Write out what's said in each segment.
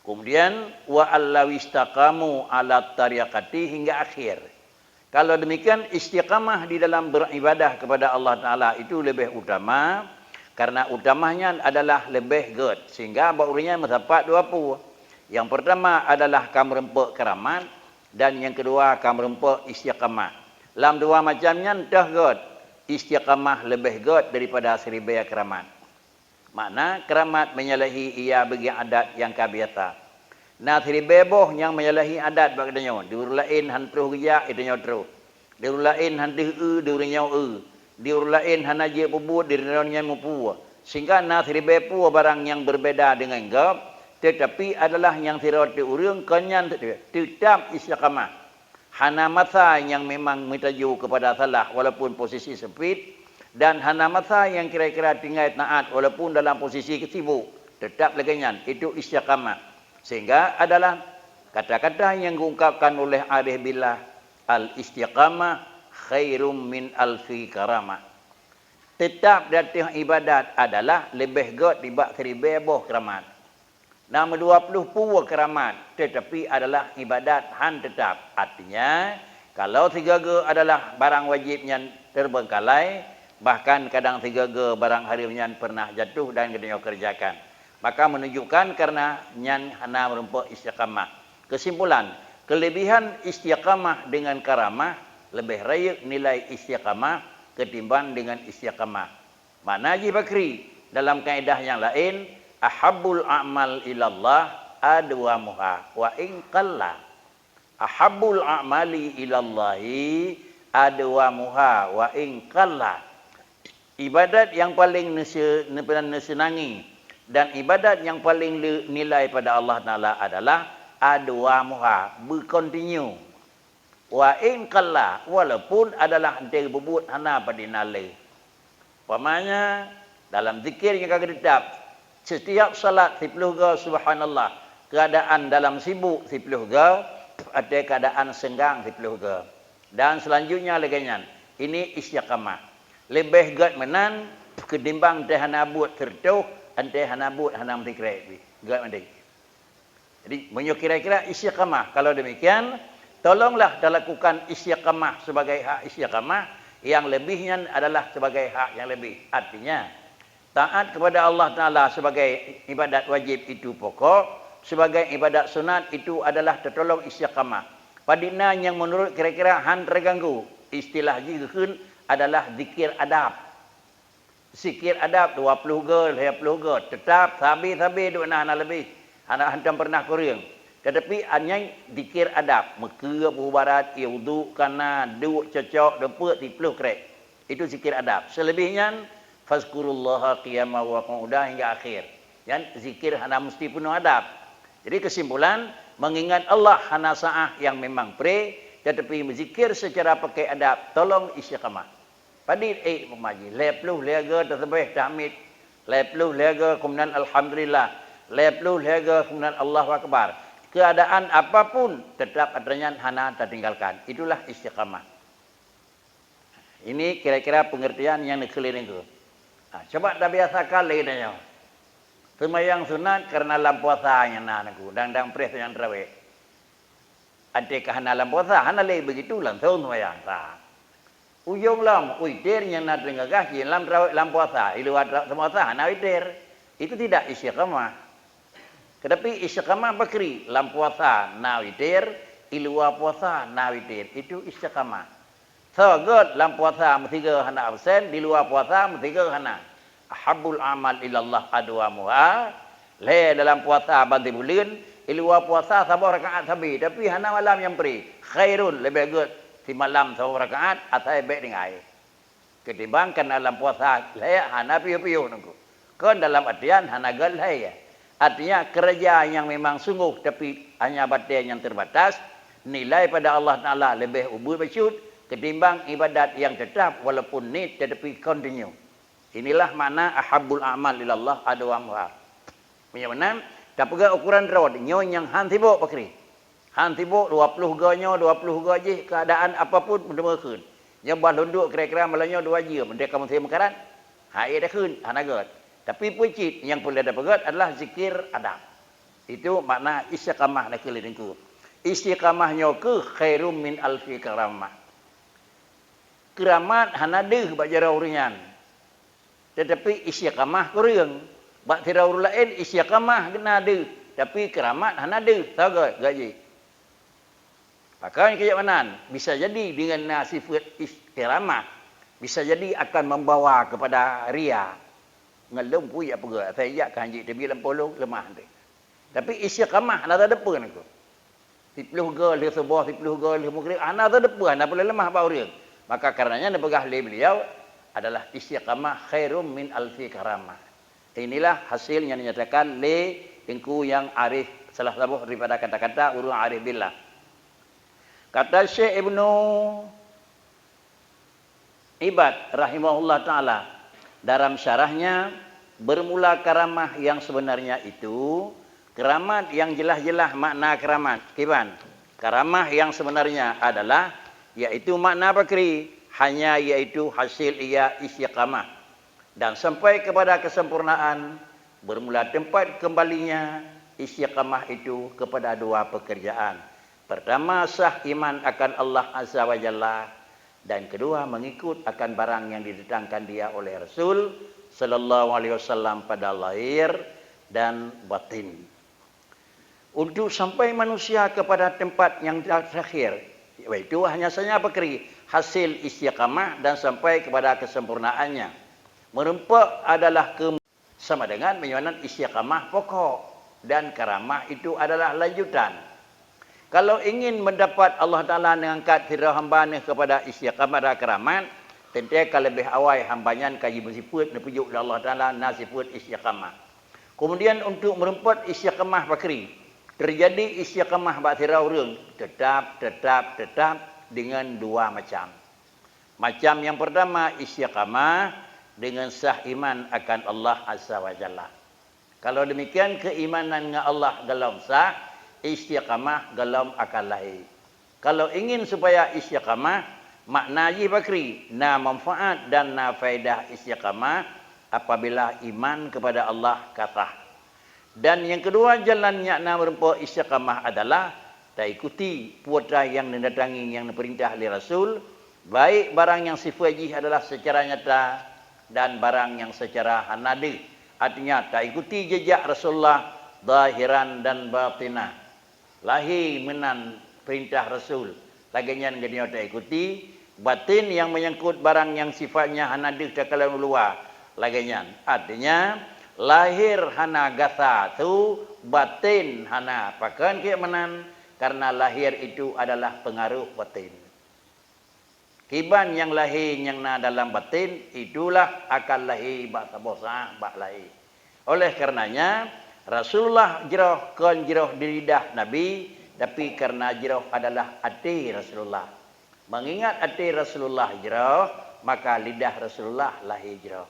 Kemudian wa allawistaqamu ala tariqati hingga akhir. Kalau demikian istiqamah di dalam beribadah kepada Allah Taala itu lebih utama karena utamanya adalah lebih good sehingga baurinya mendapat dua pu. Yang pertama adalah kamrempek keramat dan yang kedua kamrempek istiqamah. Dalam dua macamnya dah good. Istiqamah lebih good daripada seribu keramat. Makna keramat menyalahi ia bagi adat yang kabiasa. Nah seribu yang menyalahi adat bagainya. Diurlain hantu kerja itu nyotro. Diurlain hantu diurnya diurlain hanaje pubut diurnya mupu. Sehingga nah seribu barang yang berbeda dengan gap, tetapi adalah yang tidak diurung kenyan tetap istiqamah. Hana masa yang memang mitaju kepada salah walaupun posisi sempit. Dan hana masa yang kira-kira tinggal taat walaupun dalam posisi sibuk tetap laginya itu istiqamah. Sehingga adalah kata-kata yang diungkapkan oleh Arif Billah al-istiqamah khairum min alfi karamah. Tetap datang ibadat adalah lebih good dibak 1000 keramat. Nama 20 puluh keramat tetapi adalah ibadat han tetap. Artinya kalau 3 adalah barang wajib yang terbengkalai, bahkan kadang 3 barang harian pernah jatuh dan kena kerjakan. Maka menunjukkan karena nyan hana merempuk istiqamah. Kesimpulan, kelebihan istiqamah dengan karamah lebih raya nilai istiqamah ketimbang dengan istiqamah. Makna Haji Bakri dalam kaedah yang lain, ahabbul a'mal ilallah adwamuha wa in qalla. Ahabbul a'mali ilallahi adwamuha wa in qalla. Ibadat yang paling senangi dan ibadat yang paling nilai pada Allah Ta'ala adalah adwamuha, berkontinu. Wa in qalla, walaupun adalah hantar bubut hana pada nalai. Umpamanya dalam zikir yang kagak tetap, setiap salat 10 subhanallah, keadaan dalam sibuk 10 ada keadaan senggang 10 dan selanjutnya laginya. Ini istiqamah. Lebih gad menan ketimbang teh hana buat tertuh ante hana buat hana mtikrai gad mandi. Jadi kira-kira istiqamah. Kalau demikian tolonglah lakukan istiqamah sebagai hak istiqamah, yang lebihnya adalah sebagai hak yang lebih. Artinya taat kepada Allah Taala sebagai ibadat wajib itu pokok, sebagai ibadat sunat itu adalah tertolong istiqamah. Padina yang menurut kira-kira han terganggu, istilah jihun adalah zikir adab. Zikir adab 20 tetap sabi-sabi duk nak lebih. Anak hantam pernah kurang. Tetapi hanya zikir adab, mekeur bubarat ia wudu kana duk cocok depet 10 krek. Itu zikir adab. Selebihnya fazkurullaha qiyaman wa qu'udan hingga akhir. Dan zikir hana mesti penuh adab. Jadi kesimpulan, mengingat Allah hana sa'ah yang memang tetapi berzikir secara pakai adab, tolong istiqamah. Padit memaji, lepluh lega tersebih tahmid, lepluh lega kemudian alhamdulillah, lepluh lega kemudian Allahu akbar. Keadaan apapun tetap adanya hana tertinggalkan. Itulah istiqamah. Ini kira-kira pengertian yang dikeliling itu. Nah, coba dah biasa kali tanya. Sembahyang sunat karena dalam puasanya aku dan pres yang terawih. Adakah hana dalam puasa? Hana lagi begitu langsung sembahyang. Ujung lam, witir yang nak dengar kaki lam puasa, iluat puasa, hana witir. Itu tidak istiqamah. Tetapi istiqamah bakri, lam puasa, na witir, iluat puasa, na witir. Itu istiqamah. So good, lam puasa mestiga hana absen, di luar puasa mestiga hana. Ahabbul amal ilallah adwamuha. Le dalam puasa banti bulan, iluat puasa sabah rakaat sabi, tapi hana malam yang beri. Khairun lebih good. Si malam 1 rakaat atai baik dengan air. Ketimbang kan dalam puasa layak hana piu-piu nunggu. Kan dalam artian hana gal layak. Artinya kerja yang memang sungguh tapi hanya batin yang terbatas, nilai pada Allah Taala lebih ubur bersyud ketimbang ibadat yang tetap walaupun need tetapi continue. Inilah makna ahabbul a'mal ilallah adwamuha. Menyamanan tak pegang ukuran rawat nyo yang han sibuk pakri. Han sibuk 20 ganyo 20 gaji keadaan apapun mendemekeun. Nya bah lunduk kira-kira malanyo 2 jam mereka mesti mekaran. Ha ia dah keun hanagat. Tapi pucit yang boleh ada pegat adalah zikir adab. Itu makna istiqamah nak kelilingku. Istiqamahnya ke khairum min alfi karamah. Keramat hanadeh bak jarau ringan. Tetapi istiqamah kurang. Bak tirau lain istiqamah kena ada. Tapi keramat hanadeh. Tahu ke gaji? Pakai kayak mana? Bisa jadi dengan sifat keramat. Bisa jadi akan membawa kepada ria. Ngelum pun ya pergi. Saya kan haji tapi lempolong lemah tu. Tapi istiqamah nak ada depan aku. 10 gol dia sebuah 10 gol dia mukri ana ada depan apa lemah bau dia. Maka karenanya nepegah beliau adalah istiqamah khairum min alfi karamah. Inilah hasil yang dinyatakan le engku yang arif salah satu daripada kata-kata urang arif billah. Kata Syekh Ibnu Ibad rahimahullah ta'ala dalam syarahnya, bermula karamah yang sebenarnya itu keramat yang jelas-jelas makna keramat. Kiban? Karamah yang sebenarnya adalah yaitu makna bakri, hanya yaitu hasil ia istiqamah dan sampai kepada kesempurnaan. Bermula tempat kembalinya istiqamah itu kepada dua pekerjaan. Pertama, sah iman akan Allah Azza wa Jalla, dan kedua, mengikut akan barang yang didatangkan dia oleh Rasul sallallahu alaihi wasallam pada lahir dan batin. Untuk sampai manusia kepada tempat yang terakhir, yaitu hanya saja bakri, hasil istiqamah dan sampai kepada kesempurnaannya. Merempak adalah sama dengan menyuanan istiqamah pokok dan karamah itu adalah lanjutan. Kalau ingin mendapat Allah Ta'ala mengangkat firah hamba kepada istiqamah dan keramat, tentu kalau lebih awal hambanya kaji bersifat dipujuk oleh Allah Ta'ala nasifat istiqamah. Kemudian untuk merempat istiqamah bakri, terjadi istiqamah batirah urang tetap dengan dua macam. Macam yang pertama istiqamah dengan sah iman akan Allah Azza wa Jalla. Kalau demikian keimanan dengan Allah dalam sah, istiqamah dalam akal lahir. Kalau ingin supaya istiqamah, makna ji bakri, na manfaat dan na faedah istiqamah apabila iman kepada Allah kata. Dan yang kedua jalannya na merempuh istiqamah adalah tak ikuti putra yang mendatangi yang diperintah oleh Rasul, baik barang yang sifatnya adalah secara nyata dan barang yang secara hanadi. Artinya tak ikuti jejak Rasulullah zahiran dan batinah. Lahir menan perintah Rasul. Laginya dia tak ikuti. Batin yang menyangkut barang yang sifatnya hanadi tak kalau luar. Laginya. Artinya lahir hana gasa tu, batin hana pakan ke menan. Karena lahir itu adalah pengaruh batin. Kiban yang lahir yang na dalam batin, itulah akan lahir bak sabosah bak lahir. Oleh karenanya, Rasulullah jeroh kon jeroh di lidah Nabi, tapi karena jeroh adalah hati Rasulullah. Mengingat hati Rasulullah jeroh, maka lidah Rasulullah lahir jeroh.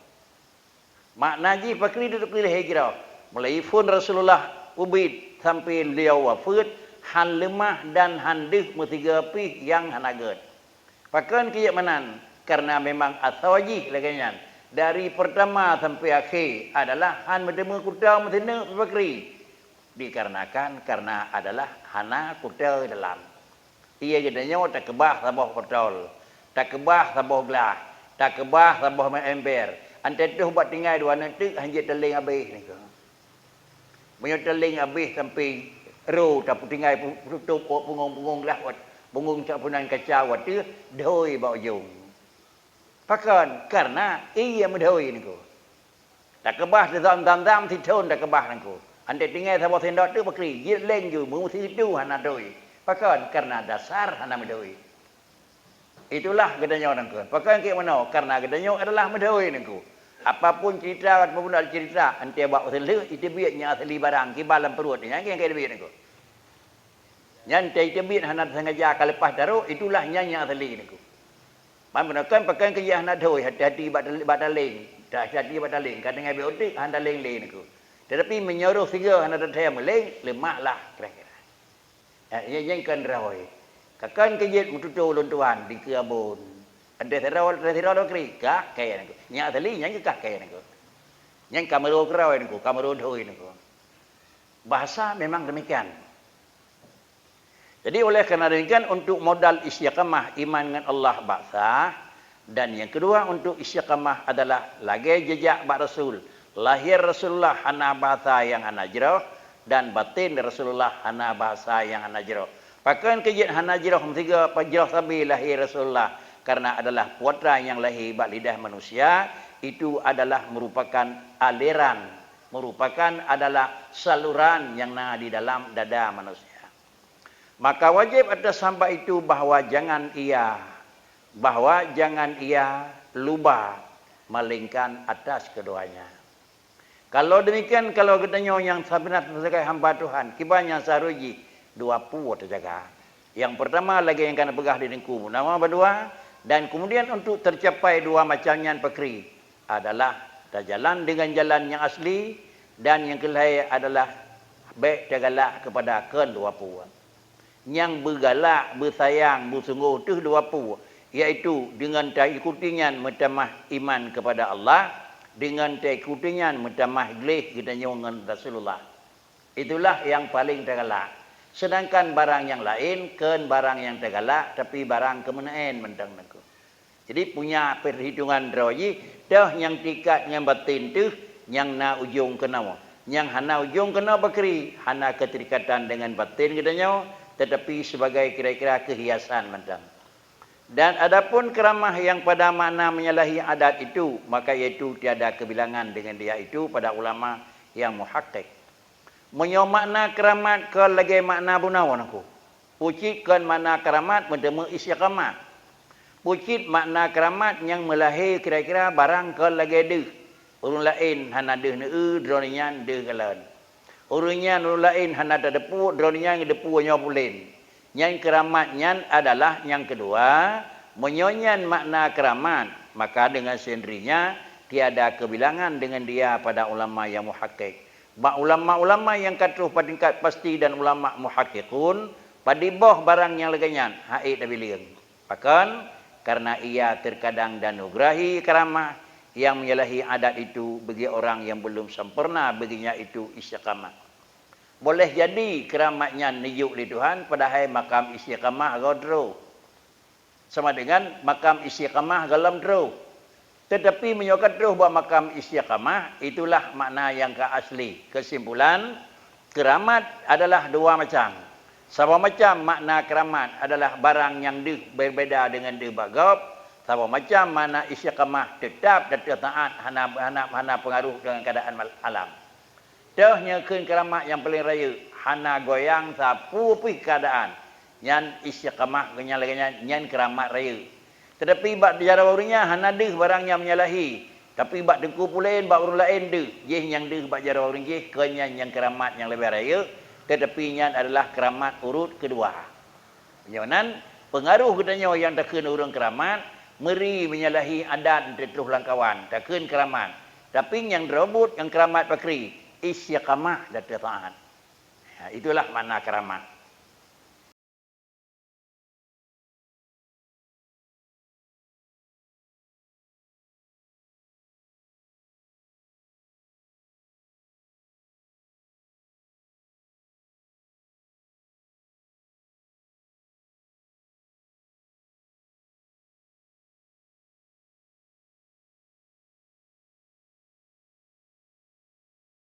Makna ji pakri duduk lahir jeroh. Mulai pun Rasulullah ubid sampai beliau wafat, han lemah dan han dih metiga pi yang hanaget. Pakan kiyak menan karena memang asawajih laginya. Dari pertama sampai akhir adalah han medema kuda metena bakri. Dikarenakan karena adalah hana kuda dalam. Ia jadinya tak kebah sabah potol. Tak kebah sabah gelah. Tak kebah sabah ember. Ante tu buat tinggal dua nanti hanya teling habis ni ke. Banyak teling habis sampai ro tak tinggal tutup punggung-punggung lah. Punggung tak punan kacau tu doi bau jung. Pakan karena ia medoi niku. Tak kebah dam titun tak kebah niku. Ande tinggal sabah sendok tu bakri, je leng ju mesti itu hana doi. Pakan karena dasar hana medoi. Itulah gedanya orang ku. Pakan ke mana? Karena gedanya adalah medoi niku. Apapun cerita apapun ada cerita, ante bawa selu itu biatnya asli barang kibalan perut ni yang kayak biat niku. Nyantai tebit hana sengaja lepas taruh itulah nyanyi asli niku. Menakan pakai kerja nak doi hati-hati bataling. Tak hati bataling. Kadang ambil otik handa leng-leng niku. Tetapi menyuruh tiga handa datang meleng lemaklah kira-kira. Yang kan rawai. Kakan kerja mututu luntuan di kebun. Ada terau kri kah kaya niku. Nya asli nya kah kaya niku. Yang kamero kerau niku, kamero doi niku. Bahasa memang demikian. Jadi oleh kerana demikian untuk modal istiqamah iman dengan Allah bahasa, dan yang kedua untuk istiqamah adalah lagi jejak bak Rasul. Lahir Rasulullah hana bahasa yang hana jroh, dan batin Rasulullah hana bahasa yang hana jroh. Pakan kejit hana jroh tiga pajroh sabi lahir Rasulullah, karena adalah putra yang lahir bak lidah manusia, itu adalah merupakan aliran, merupakan adalah saluran yang ada di dalam dada manusia. Maka wajib atas hamba itu bahawa jangan ia lupa malingkan atas keduanya. Kalau demikian, kalau katanya yang sabinat sebagai hamba Tuhan, kibanya saruji dua puwa terjaga. Yang pertama lagi yang kena pegah di dengku nama berdua, dan kemudian untuk tercapai dua macamnya pekri adalah jalan dengan jalan yang asli, dan yang kelai adalah baik tergalak kepada kedua puwa. Yang bergalak, bersayang, bersungguh itu dua puwa, iaitu dengan ikutinya mentamah iman kepada Allah, dengan ikutinya mentamah ikhlas kita dengan Rasulullah. Itulah yang paling tergalak. Sedangkan barang yang lain kan barang yang tergalak, tapi barang kemenaan mentang aku. Jadi punya perhitungan rawi, dah yang tikat yang batin tu, yang na ujung kena, yang hana ujung kena bakri, hana keterikatan dengan batin katanya, tetapi sebagai kira-kira kehiasan mentang. Dan adapun keramah yang pada makna menyalahi adat itu, maka iaitu tiada kebilangan dengan dia itu pada ulama yang muhakkik. Makna keramat ke lagi makna bunawan aku. Pucit kan makna keramat menemu istiqamah. Pucit makna keramat yang melahir kira-kira barang ke lagi deh. Orang lain hana deh ne droninya deh kalan. Orangnya orang lain hana ada depu, droninya depu nyobulen. Yang keramatnya adalah yang kedua, menyonyan makna keramat, maka dengan sendirinya tiada kebilangan dengan dia pada ulama yang muhakkik. Ulama-ulama yang kata pada tingkat pasti dan ulama muhakkikun pada bawah barang yang leganya haid abiling. Bahkan karena ia terkadang dan nugrahi keramat yang menyalahi adat itu bagi orang yang belum sempurna baginya itu istiqamah. Boleh jadi keramatnya nijuk di Tuhan padahal makam istiqamah godro. Sama dengan makam istiqamah galam dro. Tetapi menyokat dro bahawa makam istiqamah itulah makna yang ke asli. Kesimpulan, keramat adalah dua macam. Sama macam makna keramat adalah barang yang berbeda dengan bagap. Sama macam makna istiqamah tetap dan taat hana pengaruh dengan keadaan alam. Dahnya keramat yang paling raya hana goyang sapu pi keadaan. Nyan istiqamah kenyalanya nyan keramat raya. Tetapi bak dijara orangnya hana deh barang yang menyalahi. Tapi bak dengku pulen bak orang lain deh. Jeh yang deh bak jara orang jeh kenyan yang keramat yang lebih raya. Tetapi nyan adalah keramat urut kedua. Jangan pengaruh katanya yang takkan orang keramat meri menyalahi adat terus langkawan takkan keramat. Tapi yang rebut yang keramat pakri istiqamah dan taat. Itulah makna keramat.